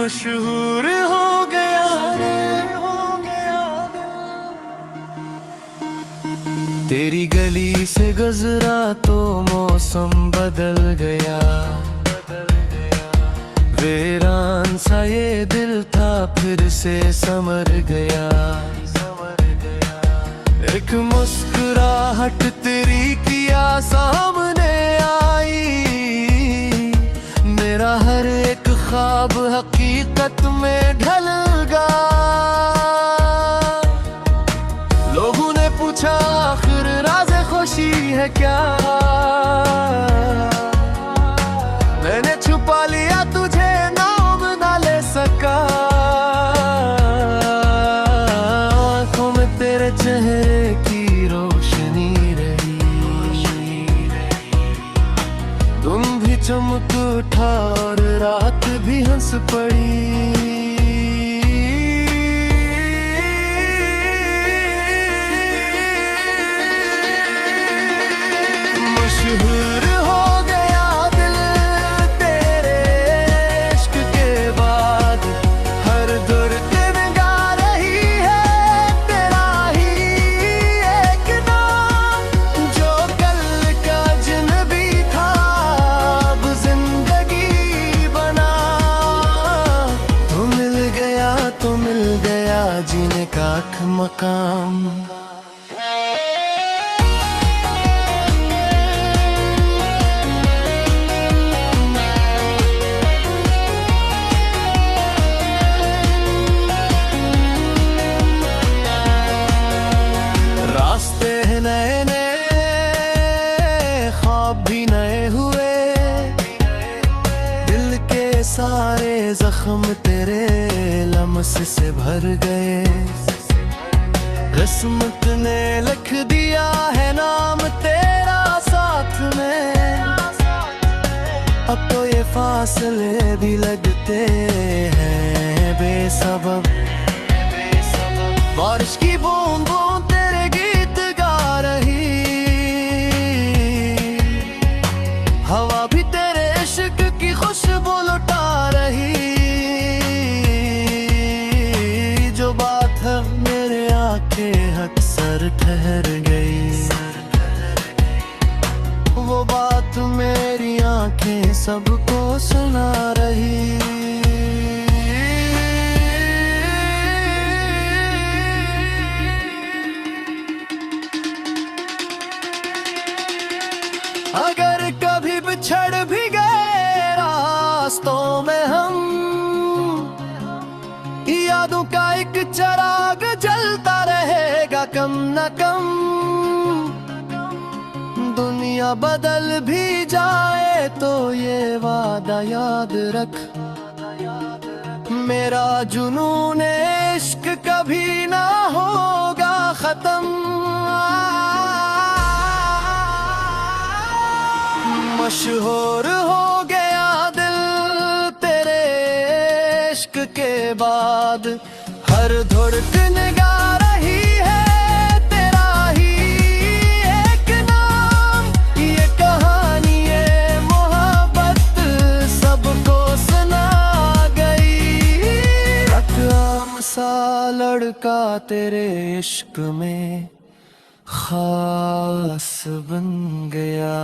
मशहूर हो गया रे, तेरी गली से गुजरा तो मौसम बदल गया। वीरान सा ये दिल था फिर से संवर गया। एक मुस्कुराहट तेरी किया सामने आई, मेरा हर एक ख्वाब हकीकत में ढल गया। लोगों ने पूछा आखिर राज़े खुशी है क्या, मैंने छुपा लिया तुझे नाम ना ले सका। आँखों में तेरे चेहरे की रोशनी रही, तुम भी चमक उठा और रात भी हंस पड़ी। मशहूर हो गया दिल तेरे इश्क के बाद, हर धड़कन गा रही है तेरा ही एक नाम। जो कल का अजनबी था अब जिंदगी बना, तो मिल गया जीने का मकाम। नए नए ख्वाब भी नए हुए, दिल के सारे जख्म तेरे लम्स से भर गए। किस्मत ने लिख दिया है नाम तेरा साथ में, अब तो ये फासले भी लगते हैं बेसबब। बारिश की बूंद बूंद तेरे गीत गा रही, हवा भी तेरे इश्क की खुशबू लुटा रही। जो बात है मेरे आंखें अक्सर ठहर गई, वो बात मेरी आंखें सबको सुना रही। अगर कभी बिछड़ भी गए रास्तों में हम, यादों का एक चिराग जलता रहेगा कम न कम। दुनिया बदल भी जाए तो ये वादा याद रख, मेरा जुनून इश्क कभी ना होगा खत्म। मशहूर हो गया दिल तेरे इश्क के बाद, हर धड़कन गा रही है तेरा ही एक नाम। ये कहानी ये मोहब्बत सबको सुना गई। एक आम सा लड़का तेरे इश्क में खास बन गया।